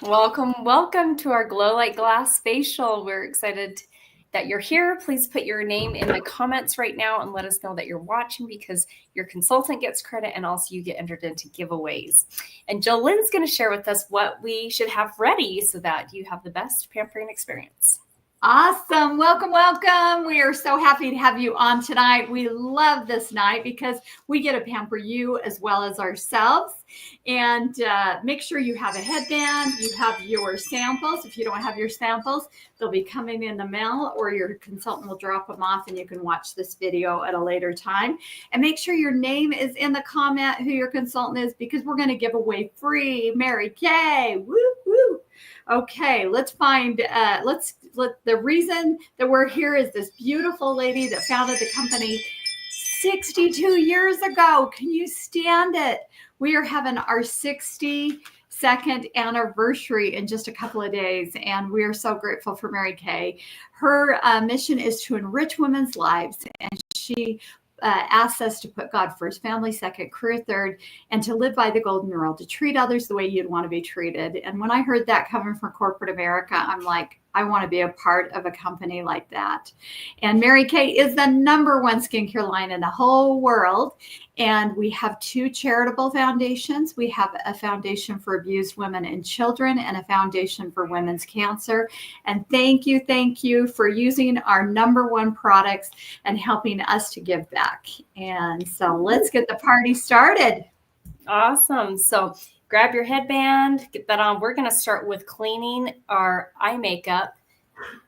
Welcome to our Glow Like Glass facial. We're excited that you're here. Please put your name in the comments right now and let us know that you're watching, because your consultant gets credit and also you get entered into giveaways. And Jolene's going to share with us what we should have ready so that you have the best pampering experience. Awesome. Welcome. We are so happy to have you on tonight. We love this night because we get to pamper you as well as ourselves. And make sure you have a headband, you have your samples. If you don't have your samples, they'll be coming in the mail, or your consultant will drop them off and you can watch this video at a later time. And make sure your name is in the comment, who your consultant is, because we're going to give away free Mary Kay. Woo, woo. Okay, let's find, the reason that we're here is this beautiful lady that founded the company 62 years ago. Can you stand it? We are having our 62nd anniversary in just a couple of days, and we are so grateful for Mary Kay. Her mission is to enrich women's lives, and she asks us to put God first, family second, career third, and to live by the golden rule, to treat others the way you'd want to be treated. And when I heard that coming from corporate America, I'm like, I want to be a part of a company like that. And Mary Kay is the #1 skincare line in the whole world. And we have 2 charitable foundations. We have a foundation for abused women and children, and a foundation for women's cancer. And thank you for using our #1 products and helping us to give back. And so let's get the party started. Awesome. So grab your headband, get that on. We're going to start with cleaning our eye makeup.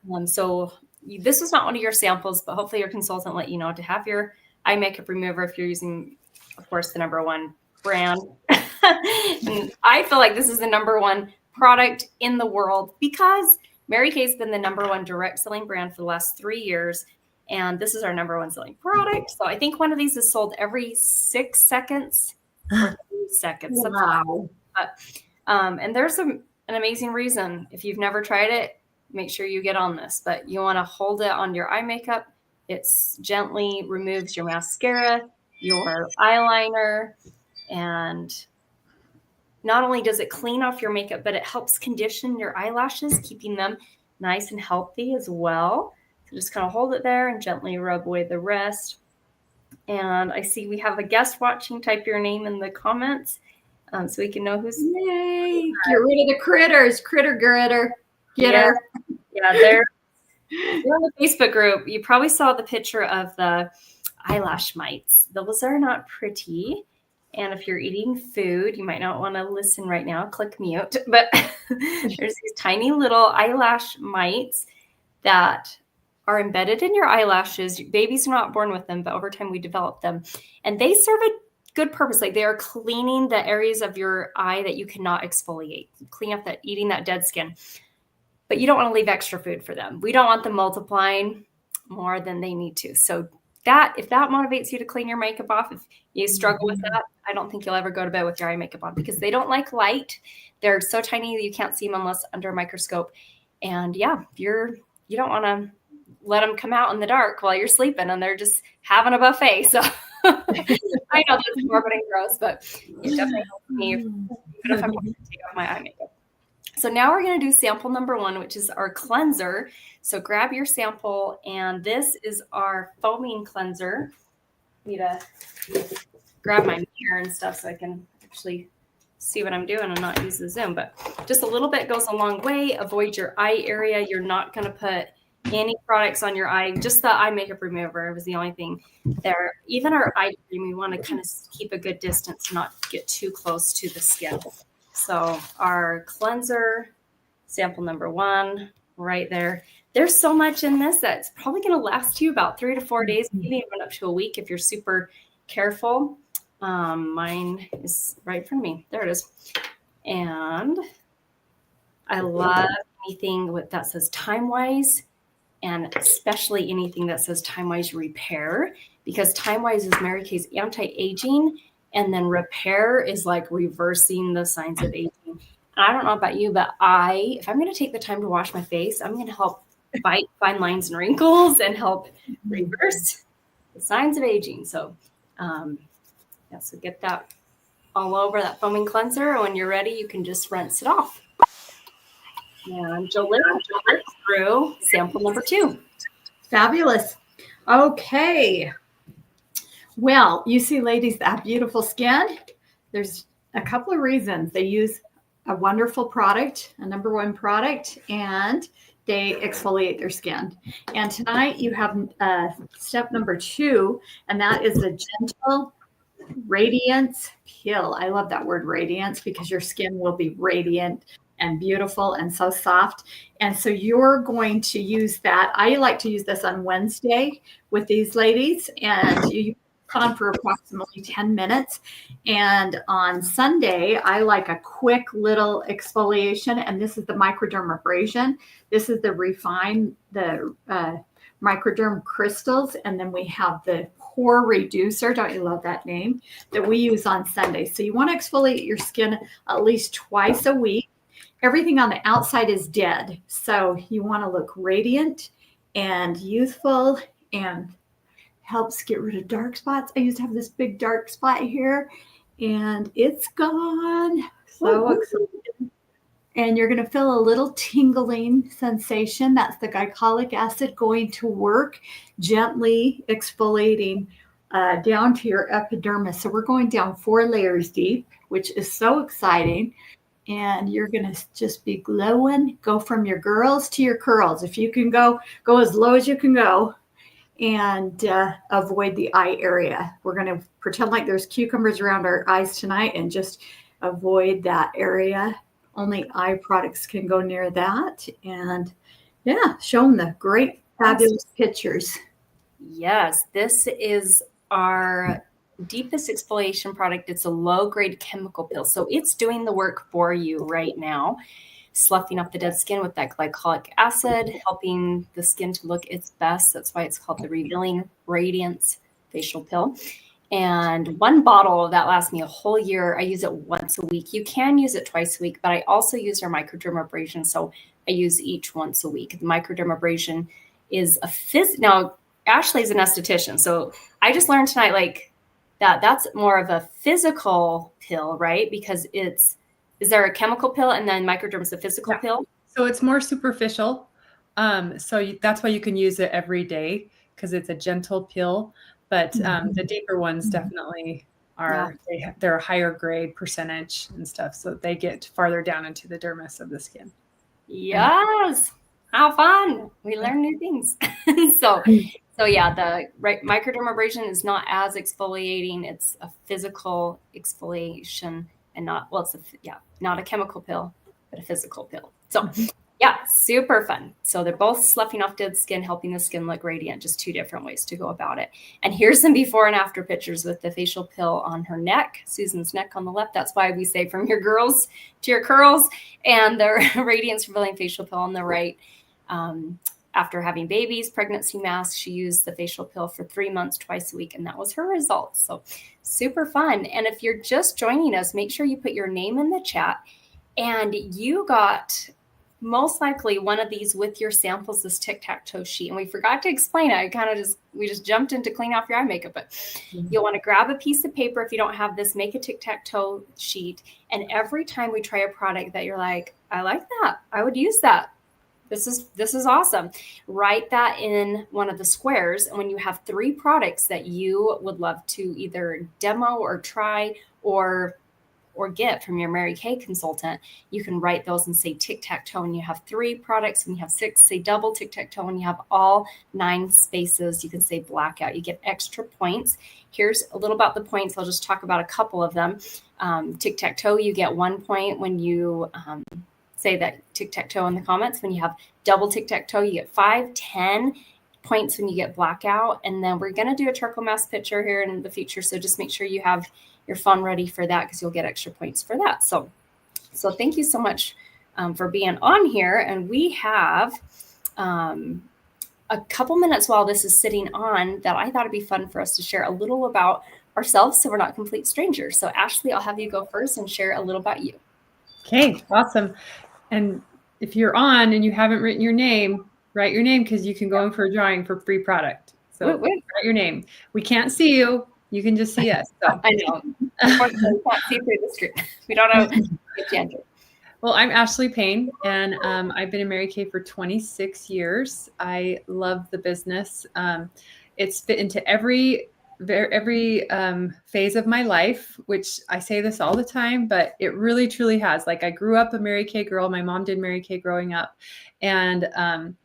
This was not one of your samples, but hopefully your consultant let you know to have your eye makeup remover if you're using, of course, the #1 brand. And I feel like this is the #1 product in the world because Mary Kay's been the #1 direct selling brand for the last 3 years. And this is our #1 selling product. So I think one of these is sold every 6 seconds. Or 3 seconds. Wow. And there's an amazing reason. If you've never tried it, make sure you get on this. But you want to hold it on your eye makeup. It gently removes your mascara, your eyeliner, and not only does it clean off your makeup, but it helps condition your eyelashes, keeping them nice and healthy as well. So just kind of hold it there and gently rub away the rest. And I see we have a guest watching. Type your name in the comments so we can know who's. Yay! Get rid of the critters. Get her. Yeah, they're in the Facebook group. You probably saw the picture of the eyelash mites. Those are not pretty. And if you're eating food, you might not want to listen right now. Click mute. But there's these tiny little eyelash mites that are embedded in your eyelashes. Babies are not born with them, but over time we develop them. And they serve a good purpose. Like, they are cleaning the areas of your eye that you cannot exfoliate, clean up that, eating that dead skin. But you don't want to leave extra food for them. We don't want them multiplying more than they need to. So if that motivates you to clean your makeup off, if you struggle with that, I don't think you'll ever go to bed with your eye makeup on, because they don't like light. They're so tiny that you can't see them unless under a microscope. And yeah, you don't want to let them come out in the dark while you're sleeping and they're just having a buffet. So I know that's morbid and gross, but it definitely helps me even if I'm going to take off my eye makeup. So now we're going to do sample #1, which is our cleanser. So grab your sample, and this is our foaming cleanser. I need to grab my mirror and stuff so I can actually see what I'm doing and not use the zoom, but just a little bit goes a long way. Avoid your eye area. You're not going to put any products on your eye. Just the eye makeup remover was the only thing there. Even our eye cream, we want to kind of keep a good distance, not get too close to the skin. So our cleanser, sample #1, right there. There's so much in this that's probably going to last you about 3 to 4 days, maybe even up to a week if you're super careful. Mine is right in front of me. There it is. And I love anything that says time-wise, and especially anything that says time-wise repair, because time-wise is Mary Kay's anti-aging, and then repair is like reversing the signs of aging. And I don't know about you, but if I'm going to take the time to wash my face, I'm going to help fight fine lines and wrinkles and help reverse the signs of aging. So, so get that all over that foaming cleanser. And when you're ready, you can just rinse it off. And Jalissa through sample number 2. Fabulous. Okay. Well, you see, ladies, that beautiful skin. There's a couple of reasons. They use a wonderful product, a number one product, and they exfoliate their skin. And tonight you have step number 2, and that is the gentle radiance peel. I love that word radiance because your skin will be radiant and beautiful and so soft. And so you're going to use that. I like to use this on Wednesday with these ladies, and you on for approximately 10 minutes. And on Sunday, I like a quick little exfoliation, and this is the microdermabrasion. This is the microderm crystals, and then we have the pore reducer. Don't you love that name? That we use on Sunday. So you want to exfoliate your skin at least twice a week. Everything on the outside is dead, so you want to look radiant and youthful and helps get rid of dark spots. I used to have this big dark spot here, and it's gone. So excited. And you're going to feel a little tingling sensation. That's the glycolic acid going to work, gently exfoliating down to your epidermis. So we're going down 4 layers deep, which is so exciting. And you're going to just be glowing. Go from your girls to your curls. If you can go as low as you can go. And avoid the eye area. We're going to pretend like there's cucumbers around our eyes tonight and just avoid that area. Only eye products can go near that. And yeah, show them the great, fabulous pictures. Yes, this is our deepest exfoliation product. It's a low-grade chemical peel. So it's doing the work for you right now. Sloughing up the dead skin with that glycolic acid, helping the skin to look its best. That's why it's called the Revealing Radiance Facial Pill. And 1 bottle of that lasts me a whole year. I use it once a week. You can use it twice a week, but I also use our microdermabrasion. So I use each once a week. The microdermabrasion is now Ashley's an esthetician. So I just learned tonight, like that's more of a physical pill, right? Because is there a chemical pill and then microderm is a physical pill? So it's more superficial. That's why you can use it every day because it's a gentle pill. But the deeper ones definitely are, they're a higher grade percentage and stuff. So they get farther down into the dermis of the skin. Yes. How fun. We learn new things. So yeah, the microdermabrasion is not as exfoliating. It's a physical exfoliation. And not a chemical pill, but a physical pill. So yeah, super fun. So they're both sloughing off dead skin, helping the skin look radiant, just 2 different ways to go about it. And here's some before and after pictures with the facial pill on her neck, Susan's neck on the left. That's why we say from your girls to your curls, and the Radiance Revealing Facial Pill on the right. After having babies, pregnancy masks, she used the facial pill for 3 months, twice a week, and that was her results. So super fun. And if you're just joining us, make sure you put your name in the chat. And you got most likely one of these with your samples, this tic-tac-toe sheet. And we forgot to explain it. We just jumped into clean off your eye makeup. But you'll want to grab a piece of paper. If you don't have this, make a tic-tac-toe sheet. And every time we try a product that you're like, I like that, I would use that. This is awesome. Write that in one of the squares. And when you have 3 products that you would love to either demo or try or get from your Mary Kay consultant, you can write those and say tic-tac-toe. And you have 3 products. When you have 6, say double tic-tac-toe. When you have all 9 spaces, you can say blackout. You get extra points. Here's a little about the points. I'll just talk about a couple of them. Tic-tac-toe, you get 1 point when you say that tic-tac-toe in the comments. When you have double tic-tac-toe, you get 5, 10 points when you get blackout. And then we're going to do a charcoal mask picture here in the future. So just make sure you have your phone ready for that because you'll get extra points for that. So thank you so much for being on here. And we have a couple minutes while this is sitting on that I thought it'd be fun for us to share a little about ourselves so we're not complete strangers. So Ashley, I'll have you go first and share a little about you. Okay, awesome. And if you're on and you haven't written your name, write your name because you can go in for a drawing for free product. So write your name. We can't see you. You can just see us. So. I know. We can't see through the screen. We don't know. Well, I'm Ashley Payne, and I've been in Mary Kay for 26 years. I love the business. It's fit into every phase of my life, which I say this all the time, but it really truly has. Like, I grew up a Mary Kay girl. My mom did Mary Kay growing up, and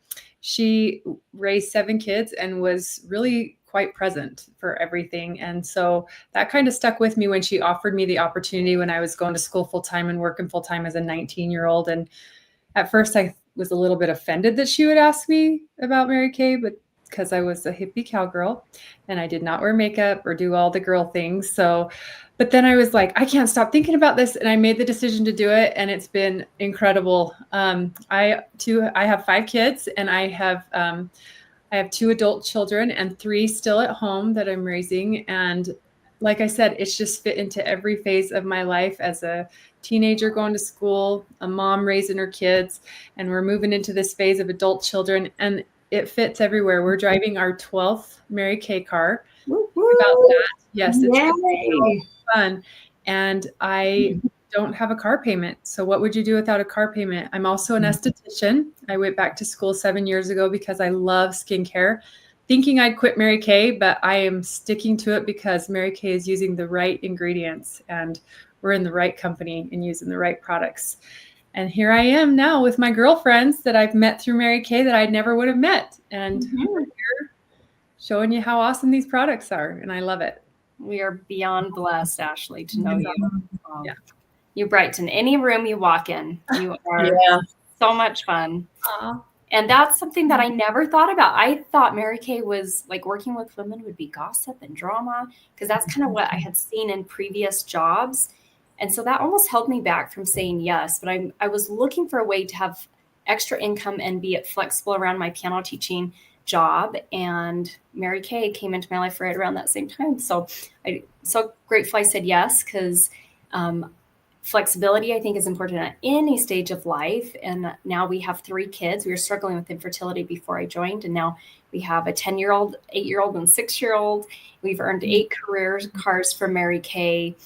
she raised 7 kids and was really quite present for everything. And so that kind of stuck with me when she offered me the opportunity when I was going to school full time and working full time as a 19-year-old. And at first I was a little bit offended that she would ask me about Mary Kay, but because I was a hippie cowgirl and I did not wear makeup or do all the girl things. So, but then I was like, I can't stop thinking about this. And I made the decision to do it. And it's been incredible. I have 5 kids, and I have 2 adult children and 3 still at home that I'm raising. And like I said, it's just fit into every phase of my life as a teenager going to school, a mom raising her kids, and we're moving into this phase of adult children. And it fits everywhere. We're driving our 12th Mary Kay car. About that. Yes, it's really fun. And I don't have a car payment. So what would you do without a car payment? I'm also an esthetician. I went back to school 7 years ago because I love skincare, thinking I'd quit Mary Kay, but I am sticking to it because Mary Kay is using the right ingredients, and we're in the right company and using the right products. And here I am now with my girlfriends that I've met through Mary Kay that I never would have met. And we're here showing you how awesome these products are. And I love it. We are beyond blessed, Ashley, to know you. Yeah. You brighten any room you walk in. You are so much fun. And that's something that I never thought about. I thought Mary Kay was like working with women would be gossip and drama, because that's kind of what I had seen in previous jobs. And so that almost held me back from saying yes. But I was looking for a way to have extra income and be flexible around my piano teaching job. And Mary Kay came into my life right around that same time. So I'm so grateful I said yes, because flexibility, I think, is important at any stage of life. And now we have 3 kids. We were struggling with infertility before I joined. And now we have a 10-year-old, 8-year-old, and 6-year-old. We've earned 8 career cars from Mary Kay.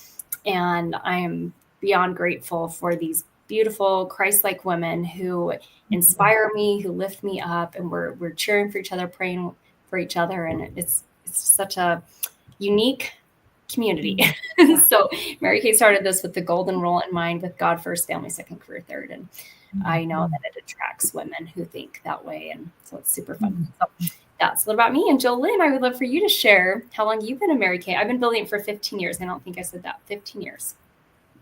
And I am beyond grateful for these beautiful Christ-like women who inspire me, who lift me up, and we're cheering for each other, praying for each other. And it's such a unique community. So Mary Kay started this with the golden rule in mind, with God first, family second, career third. And I know that it attracts women who think that way. And so it's super fun. So that's a little about me. And Jolynn, I would love for you to share how long you've been a Mary Kay. I've been building it for 15 years. I don't think I said that. 15 years.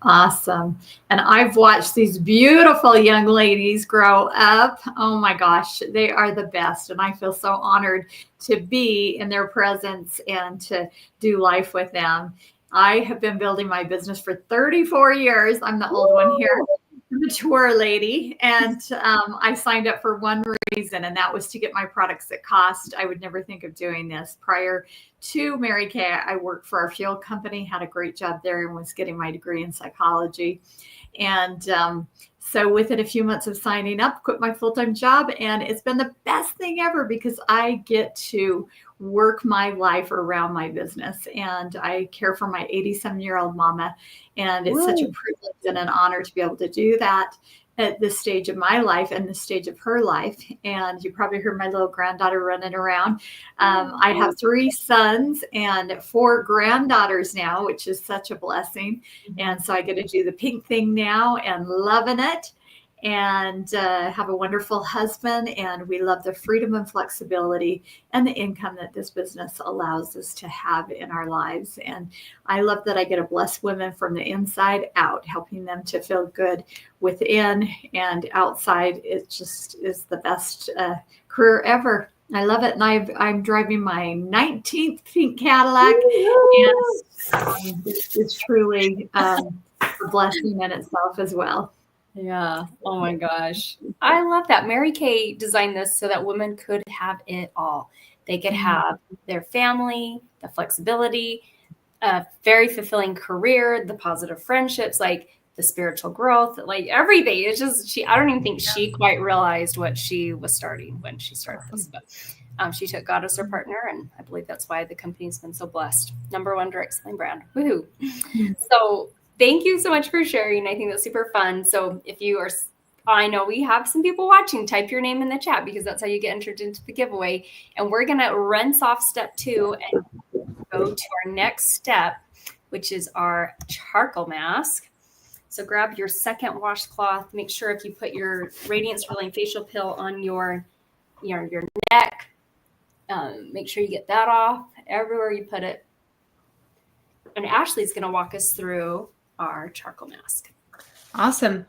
Awesome. And I've watched these beautiful young ladies grow up. Oh my gosh, they are the best. And I feel so honored to be in their presence and to do life with them. I have been building my business for 34 years. I'm the old one here, mature lady. And I signed up for one reason, and that was to get my products at cost. I would never think of doing this. Prior to Mary Kay, I worked for our fuel company, had a great job there, and was getting my degree in psychology. And so within a few months of signing up, quit my full-time job. And it's been the best thing ever, because I get to work my life around my business. And I care for my 87-year-old mama. And it's such a privilege and an honor to be able to do that at this stage of my life and the stage of her life. And you probably heard my little granddaughter running around. I have 3 sons and 4 granddaughters now, which is such a blessing. And so I get to do the pink thing now and loving it, and have a wonderful husband. And we love the freedom and flexibility and the income that this business allows us to have in our lives. And I love that I get to bless women from the inside out, helping them to feel good within and outside. It just is the best career ever. I love it. And I'm driving my 19th pink Cadillac. And it's truly a blessing in itself as well. Yeah. Oh my gosh. I love that. Mary Kay designed this so that women could have it all. They could have their family, the flexibility, a very fulfilling career, the positive friendships, like the spiritual growth, like everything. It's just, I don't even think she quite realized what she was starting when she started this, but she took God as her partner. And I believe that's why the company's been so blessed. #1 direct selling brand. Woohoo. So thank you so much for sharing. I think that's super fun. So if you are, I know we have some people watching, type your name in the chat because that's how you get entered into the giveaway. And we're going to rinse off step 2 and go to our next step, which is our charcoal mask. So grab your second washcloth. Make sure if you put your Radiance Reliant Facial Pill on your neck, make sure you get that off everywhere you put it. And Ashley's going to walk us through our charcoal mask. Awesome.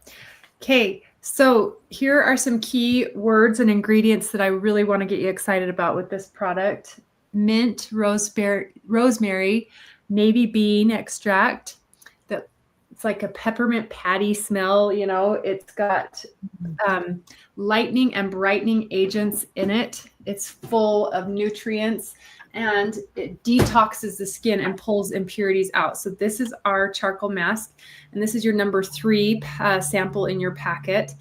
Okay, so here are some key words and ingredients that I really want to get you excited about with this product. Mint, rosemary, navy bean extract. It's like a peppermint patty smell, you know. It's got lightening and brightening agents in it. It's full of nutrients and it detoxes the skin and pulls impurities out. So this is our charcoal mask, and this is your number 3 sample in your packet.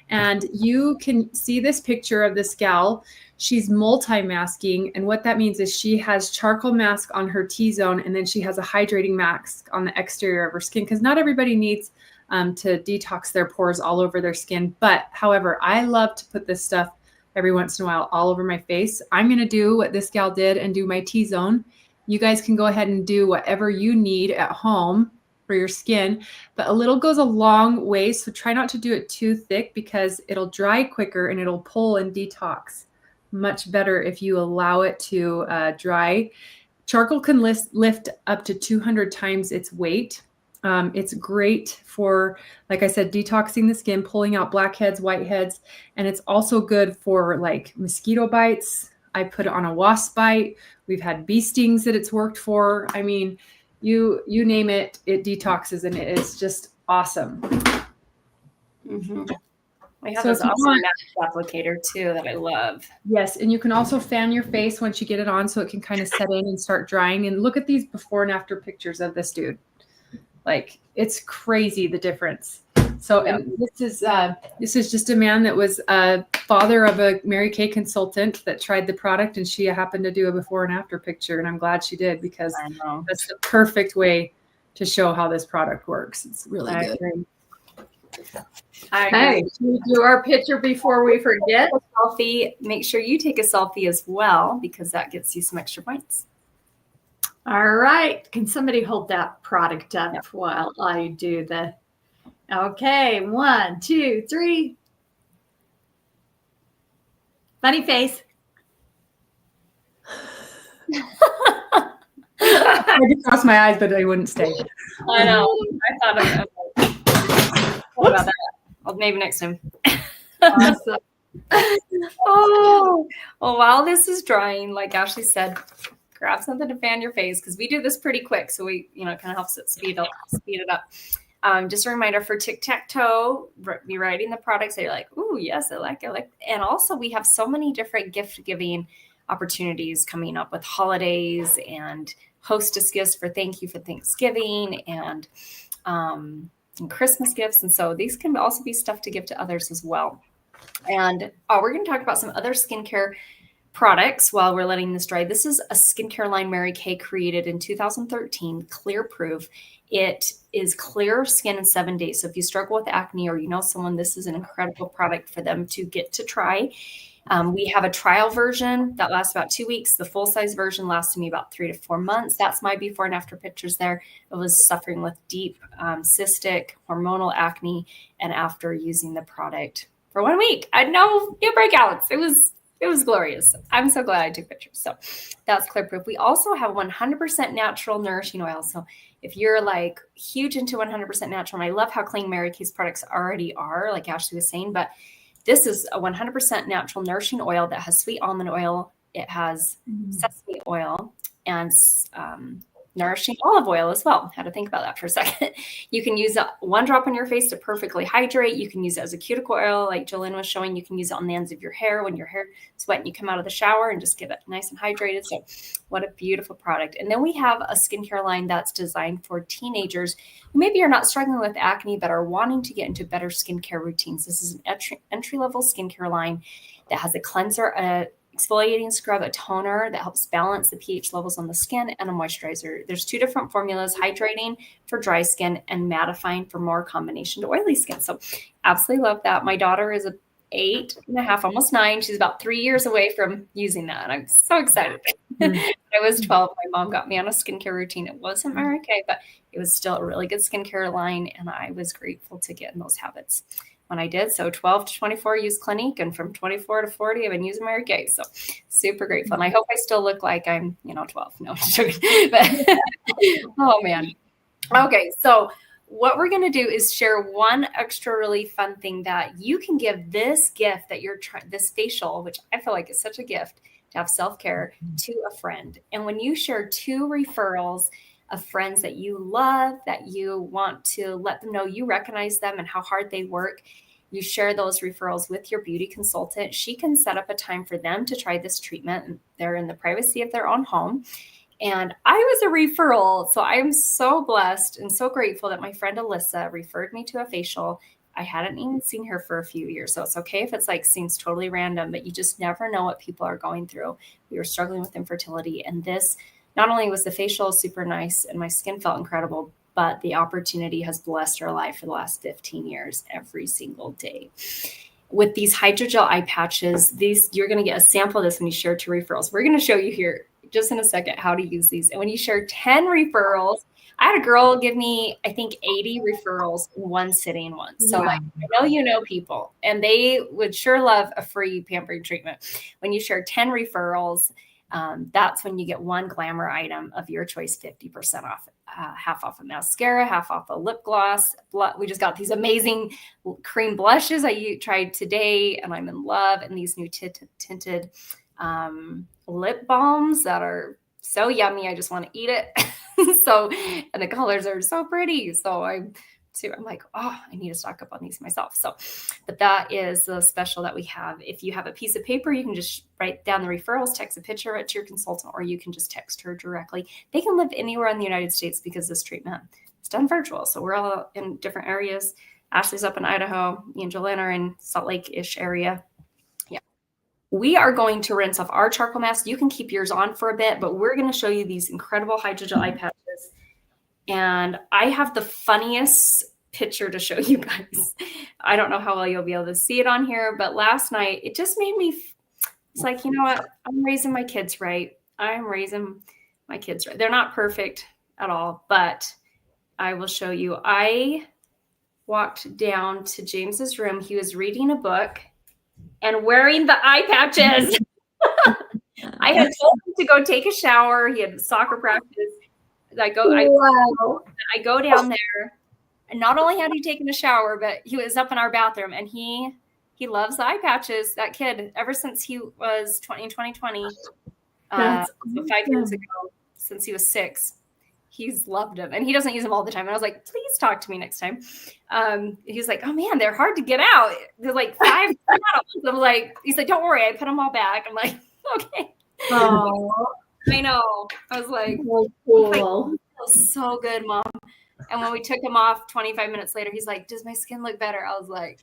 And you can see this picture of this gal. She's multi-masking, and what that means is she has charcoal mask on her T-zone, and then she has a hydrating mask on the exterior of her skin, because not everybody needs to detox their pores all over their skin. But however, I love to put this stuff every once in a while all over my face. I'm going to do what this gal did and do my T-zone. You guys can go ahead and do whatever you need at home for your skin, but a little goes a long way. So try not to do it too thick because it'll dry quicker and it'll pull and detox much better if you allow it to dry. Charcoal can lift up to 200 times its weight. It's great for, like I said, detoxing the skin, pulling out blackheads, whiteheads, and it's also good for like mosquito bites. I put it on a wasp bite. We've had bee stings that it's worked for. I mean, you name it, it detoxes, and it is just awesome. Mm-hmm. We have this awesome mask applicator too that I love. Yes, and you can also fan your face once you get it on so it can kind of set in and start drying. And look at these before and after pictures of this dude. Like, it's crazy the difference. So and this is just a man that was a father of a Mary Kay consultant that tried the product, and she happened to do a before and after picture, and I'm glad she did because that's the perfect way to show how this product works. It's really good. Okay, should we do our picture before we forget? Selfie. Make sure you take a selfie as well because that gets you some extra points. All right. Can somebody hold that product up while I do the... Okay, 1, 2, 3. Funny face. I could cross my eyes, but they wouldn't stay. I know. I thought of it. What about that? Well, maybe next time. Awesome. Oh, well, while this is drying, like Ashley said, grab something to fan your face because we do this pretty quick. So we, it kind of helps it speed it up. Just a reminder for tic-tac-toe, be writing the products that you're like, ooh, yes, I like it. And also we have so many different gift giving opportunities coming up with holidays and hostess gifts for thank you for Thanksgiving and Christmas gifts. And so these can also be stuff to give to others as well. And we're going to talk about some other skincare products while we're letting this dry. This is a skincare line Mary Kay created in 2013, Clear Proof. It is clear skin in 7 days. So if you struggle with acne or you know someone, this is an incredible product for them to get to try. We have a trial version that lasts about 2 weeks. The full-size version lasted me about 3 to 4 months. That's my before and after pictures there. I was suffering with deep cystic hormonal acne, and after using the product for 1 week, I had no breakouts. It was glorious. I'm so glad I took pictures. So that's Clear Proof. We also have 100% natural nourishing oil. So if you're like huge into 100% natural, and I love how clean Mary Kay's products already are, like Ashley was saying, but this is a 100% natural nourishing oil that has sweet almond oil. It has sesame oil and nourishing olive oil as well. Had to think about that for a second. You can use 1 drop on your face to perfectly hydrate. You can use it as a cuticle oil, like Jolene was showing. You can use it on the ends of your hair when your hair is wet and you come out of the shower and just get it nice and hydrated. So what a beautiful product. And then we have a skincare line that's designed for teenagers who maybe are not struggling with acne, but are wanting to get into better skincare routines. This is an entry-level skincare line that has a cleanser, exfoliating scrub, a toner that helps balance the pH levels on the skin, and a moisturizer. There's 2 different formulas, hydrating for dry skin and mattifying for more combination to oily skin. So absolutely love that. My daughter is 8.5, almost 9. She's about 3 years away from using that. I'm so excited. When I was 12, my mom got me on a skincare routine. It wasn't Mary Kay, but it was still a really good skincare line, and I was grateful to get in those habits when I did. So 12 to 24, use Clinique, and from 24 to 40, I've been using Mary Kay. So super grateful. And I hope I still look like I'm, 12. No, just joking. But, oh man. Okay. So what we're going to do is share one extra really fun thing that you can give this gift that you're trying, this facial, which I feel like is such a gift to have self-care, to a friend. And when you share 2 referrals of friends that you love, that you want to let them know you recognize them and how hard they work, you share those referrals with your beauty consultant. She can set up a time for them to try this treatment, and they're in the privacy of their own home. And I was a referral, so I'm so blessed and so grateful that my friend Alyssa referred me to a facial. I hadn't even seen her for a few years, so it's okay if it's like seems totally random, but you just never know what people are going through. We were struggling with infertility, and this, not only was the facial super nice and my skin felt incredible, but the opportunity has blessed our life for the last 15 years, every single day. With these hydrogel eye patches, you're going to get a sample of this when you share 2 referrals. We're going to show you here just in a second how to use these. And when you share 10 referrals, I had a girl give me, I think, 80 referrals in one sitting once. So like, I know people, and they would sure love a free pampering treatment. When you share 10 referrals, that's when you get one glamour item of your choice, 50% off, half off a mascara, half off a lip gloss. We just got these amazing cream blushes I tried today, and I'm in love. And these new tinted lip balms that are so yummy. I just want to eat it. So, and the colors are so pretty. So I'm like, oh, I need to stock up on these myself. So, but that is the special that we have. If you have a piece of paper, you can just write down the referrals, text a picture of it to your consultant, or you can just text her directly. They can live anywhere in the United States because this treatment is done virtual. So we're all in different areas. Ashley's up in Idaho. Me and Jolene are in Salt Lake-ish area. Yeah. We are going to rinse off our charcoal mask. You can keep yours on for a bit, but we're going to show you these incredible hydrogel eye patches. And I have the funniest picture to show you guys. I don't know how well you'll be able to see it on here, but last night it just made me, it's like, you know what? I'm raising my kids right. I'm raising my kids right. They're not perfect at all, but I will show you. I walked down to James's room. He was reading a book and wearing the eye patches. I had told him to go take a shower. He had soccer practice. I go down there, and not only had he taken a shower, but he was up in our bathroom, and he loves the eye patches. That kid, ever since he was in 2020, 5 years ago, since he was 6, he's loved them, and he doesn't use them all the time. And I was like, please talk to me next time. He's like, oh man, they're hard to get out. They're like 5 bottles. I'm like, he's like, don't worry, I put them all back. I'm like, okay. Oh. I know. I was like, oh, cool. Like, feels so good, Mom. And when we took him off 25 minutes later, he's like, does my skin look better? I was like,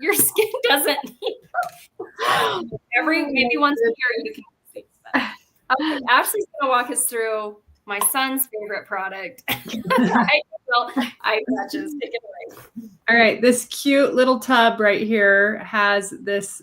your skin doesn't need maybe once a year you can see that. Ashley's going to walk us through my son's favorite product. Eye patches. Take it away. All right. This cute little tub right here has this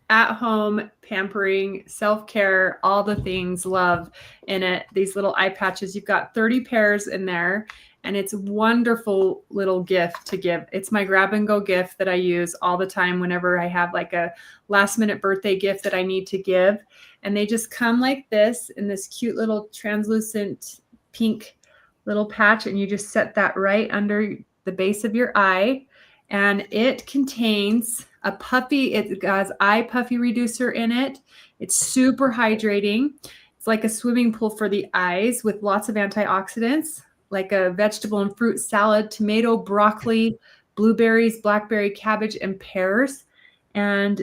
at-home pampering, self-care, all the things love in it. These little eye patches, you've got 30 pairs in there, and it's a wonderful little gift to give. It's my grab and go gift that I use all the time whenever I have like a last minute birthday gift that I need to give. And they just come like this in this cute little translucent pink little patch, and you just set that right under the base of your eye. And it contains a puffy, it has eye puffy reducer in it. It's super hydrating. It's like a swimming pool for the eyes with lots of antioxidants, like a vegetable and fruit salad, tomato, broccoli, blueberries, blackberry, cabbage, and pears. And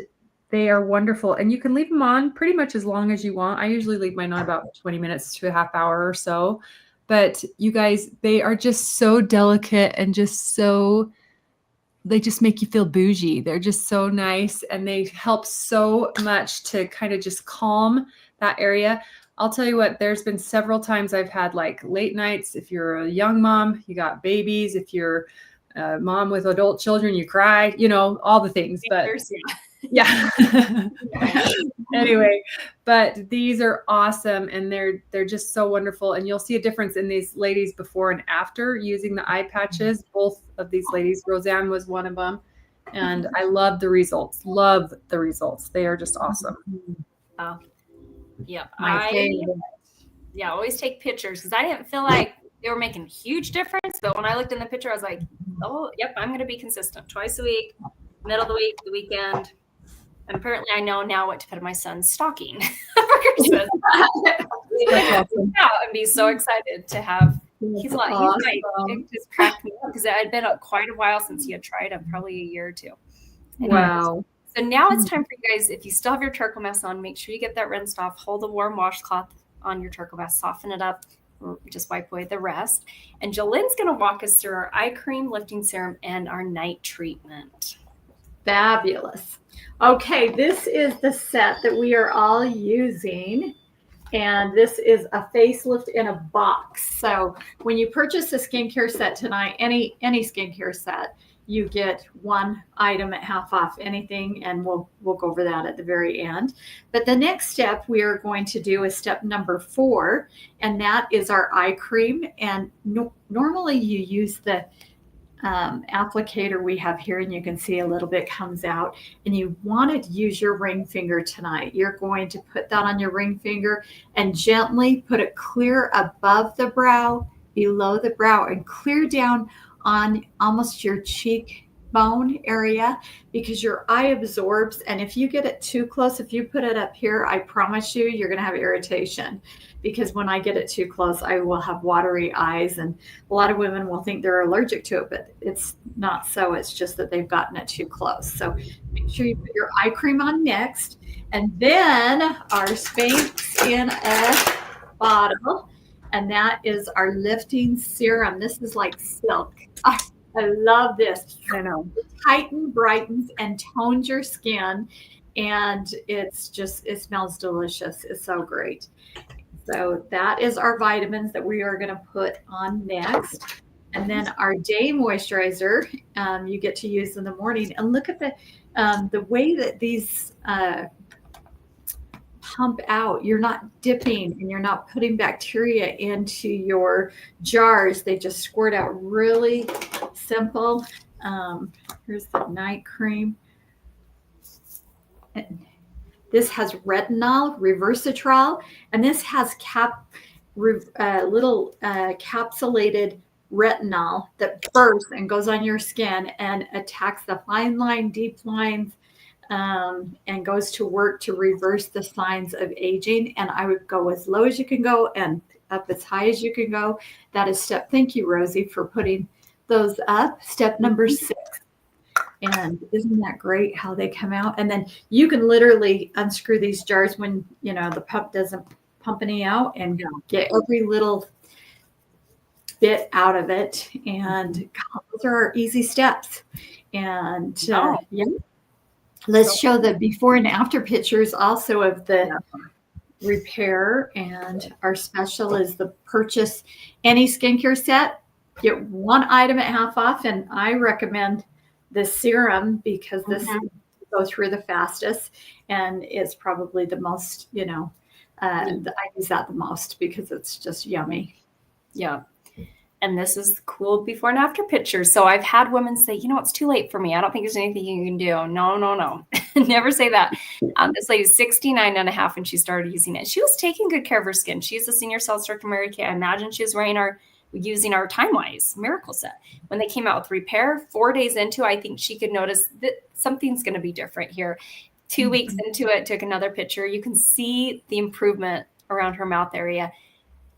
they are wonderful. And you can leave them on pretty much as long as you want. I usually leave mine on about 20 minutes to a half hour or so. But you guys, they are just so delicate and just so they just make you feel bougie. They're just so nice, and they help so much to kind of just calm that area. I'll tell you what, there's been several times I've had like late nights. If you're a young mom, you got babies. If you're a mom with adult children, you cry, you know, all the things. But yeah. Anyway, but these are awesome, and they're just so wonderful. And you'll see a difference in these ladies before and after using the eye patches. Both of these ladies, Roseanne was one of them, and I love the results. Love the results. They are just awesome. Yeah, My favorite. Yeah, always take pictures, because I didn't feel like they were making a huge difference. But when I looked in the picture, I was like, oh, yep, I'm going to be consistent. Twice a week, middle of the week, the weekend. And apparently I know now what to put in my son's stocking for Christmas. And be so excited to have. He's like, it just cracked me up, because it had been quite a while since he had tried them, probably a year or two. Wow. So now it's time for you guys, if you still have your turtle mask on, make sure you get that rinsed off. Hold a warm washcloth on your turtle mask, soften it up, just wipe away the rest. And Jolene's going to walk us through our eye cream, lifting serum, and our night treatment. Fabulous. Okay, this is the set that we are all using, and this is a facelift in a box. So when you purchase a skincare set tonight, any skincare set, you get one item at half off, anything, and we'll go over that at the very end. But the next step we are going to do is step number 4, and that is our eye cream. And normally you use the applicator we have here, and you can see a little bit comes out, and you want to use your ring finger tonight. You're going to put that on your ring finger and gently put it clear above the brow, below the brow, and clear down on almost your cheekbone area, because your eye absorbs. And if you get it too close, if you put it up here, I promise you're going to have irritation, because when I get it too close, I will have watery eyes, and a lot of women will think they're allergic to it, but it's not so. It's just that they've gotten it too close. So make sure you put your eye cream on next, and then our Spanx in a bottle, and that is our lifting serum. This is like silk. I love this. I know. It tightens, brightens, and tones your skin, and it smells delicious. It's so great. So that is our vitamins that we are going to put on next. And then our day moisturizer, you get to use in the morning. And look at the way that these pump out. You're not dipping, and you're not putting bacteria into your jars. They just squirt out really simple. Here's the night cream. This has retinol, resveratrol, and this has little capsulated retinol that bursts and goes on your skin and attacks the fine line, deep lines, and goes to work to reverse the signs of aging. And I would go as low as you can go and up as high as you can go. That is thank you, Rosie, for putting those up. Step number 6. And isn't that great how they come out? And then you can literally unscrew these jars when, the pump doesn't pump any out, and get every little bit out of it. And those are our easy steps. And let's show the before and after pictures also of the repair. And our special is the purchase any skincare set, get one item at half off. And I recommend the serum, because this goes through the fastest, and it's probably the most, I use that the most because it's just yummy. Yeah. And this is cool before and after pictures. So I've had women say, it's too late for me. I don't think there's anything you can do. No. Never say that. This lady's 69 and a half when she started using it. She was taking good care of her skin. She's a senior sales director, Mary Kay. I imagine she was using our Time Wise Miracle Set. When they came out with Repair, 4 days into, I think she could notice that something's going to be different here. 2 weeks into it, took another picture. You can see the improvement around her mouth area.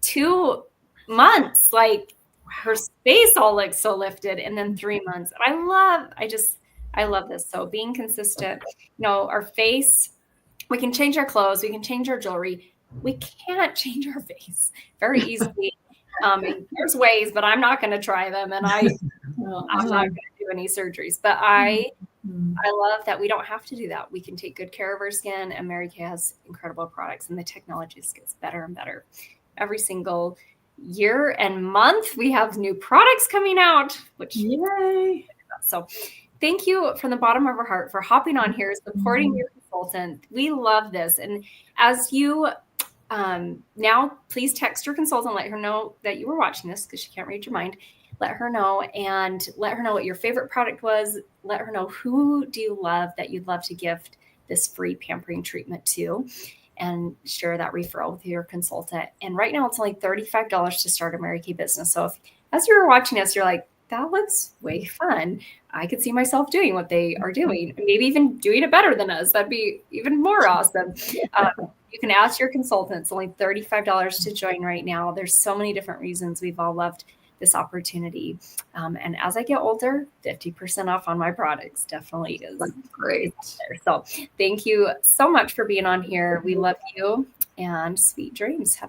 2 months, like her face all looks so lifted. And then 3 months. I love this. So being consistent, our face, we can change our clothes, we can change our jewelry. We can't change our face very easily. There's ways, but I'm not going to try them, and I'm not going to do any surgeries. But I love that we don't have to do that. We can take good care of our skin, and Mary Kay has incredible products, and the technology just gets better and better every single year and month. We have new products coming out, which yay! So thank you from the bottom of our heart for hopping on here, supporting your consultant. We love this. And as you now, please text your consultant, let her know that you were watching this because she can't read your mind. Let her know, and let her know what your favorite product was. Let her know who do you love that you'd love to gift this free pampering treatment to, and share that referral with your consultant. And right now it's only $35 to start a Mary Kay business. So if, as you're watching us, you're like, that looks way fun. I could see myself doing what they are doing, maybe even doing it better than us. That'd be even more awesome. You can ask your consultant. It's only $35 to join right now. There's so many different reasons we've all loved this opportunity. And as I get older, 50% off on my products definitely is great. So thank you so much for being on here. We love you, and sweet dreams. Have